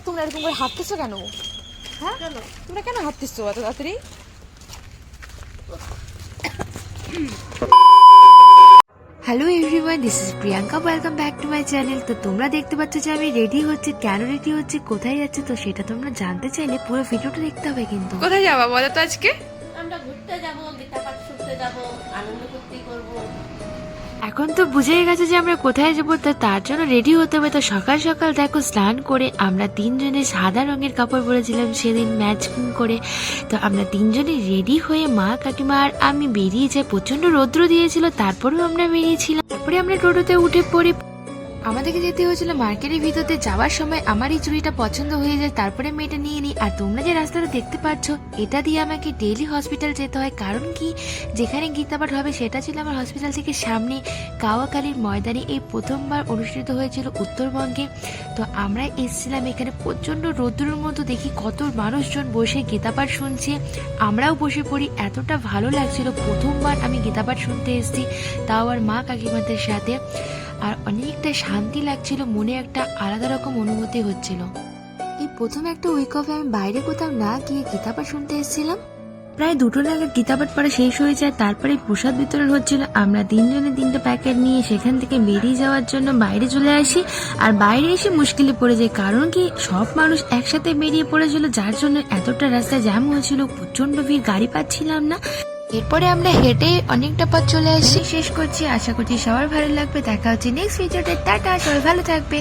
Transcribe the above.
তোমরা এরকম করে হাঁটতেছো কেন? হ্যাঁ, তোমরা কেন হাঁটতেছো এত তাড়াতাড়ি? Hello everyone, this is Priyanka, welcome back to my channel. তো তোমরা দেখতে পাচ্ছ যে আমি রেডি হচ্ছি। কেন রেডি হচ্ছি, কোথায় যাচ্ছি, তো সেটা তোমরা জানতে চাইলে পুরো ভিডিওটা দেখতে হবে। কিন্তু কোথায় যাবা বলো তো আজকে? আমরা ঘুরতে যাব, গীতা পাঠ শুনতে যাব, আনন্দ ফুর্তি করব। এখন তো বুঝেই গেছে যে আমরা কোথায় যাবো, তো তার জন্য রেডি হতে হবে। তো সকাল সকাল দেখো স্নান করে আমরা তিনজনে সাদা রঙের কাপড় পরেছিলাম সেদিন ম্যাচিং করে। তো আমরা তিনজনে রেডি হয়ে মা, কাকিমা আর আমি বেরিয়ে যাই। প্রচন্ড রৌদ্র দিয়েছিল, তারপরেও আমরা বেরিয়েছিলাম। তারপরে আমরা টোটোতে উঠে পড়ি। আমাদেরকে যেতে হয়েছিল মার্কেটের ভিতরতে। যাওয়ার সময় আমার এই চুড়িটা পছন্দ হয়ে যায়, তারপরে আমি এটা নিয়ে নিই। আর তোমরা যে রাস্তাটা দেখতে পাচ্ছ, এটা দিয়ে আমাকে ডেইলি হসপিটাল যেতে হয়। কারণ কি, যেখানে গীতাপাঠ হবে সেটা ছিল আমার হসপিটাল থেকে সামনে কাওয়াকালীর ময়দানে। এই প্রথমবার অনুষ্ঠিত হয়েছিল উত্তরবঙ্গে। তো আমরা এসেছিলাম এখানে, প্রচণ্ড রৌদ্রের মতো দেখি কত মানুষজন বসে গীতাপাঠ শুনছে। আমরাও বসে পড়ি। এতটা ভালো লাগছিল, প্রথমবার আমি গীতাপাঠ শুনতে এসেছি, তাও আর মা কাকিমাদের সাথে। আর অনেকটা শান্তি লাগছিল, মনে একটা আলাদা রকম অনুভূতি হচ্ছিল। এই প্রথম একটা উইক অফে আমি বাইরে কোথাও না গিয়ে গীতাপাঠ শুনতে এসেছিলাম। প্রায় 2টো নাগাদ গীতাপাঠ পড়া শেষ হয়ে যায়। তারপরে প্রসাদ বিতরণ হচ্ছিল। আমরা তিনজনে 3টে প্যাকেট নিয়ে সেখান থেকে বেরিয়ে যাওয়ার জন্য বাইরে চলে আসি। আর বাইরে এসে মুশকিলে পড়ে যায়, কারণ কি সব মানুষ একসাথে বেরিয়ে পড়েছিল, যার জন্য এতটা রাস্তা জ্যাম হয়েছিল, প্রচন্ড ভিড়, গাড়ি পাচ্ছিলাম না। এরপরে আমরা হেঁটে অনেকটা পথ চলে আসছি। শেষ করছি, আশা করছি সবার ভালো লাগবে। দেখা হচ্ছে নেক্সট ভিডিওতে। টাটা, সবাই ভালো থাকবে।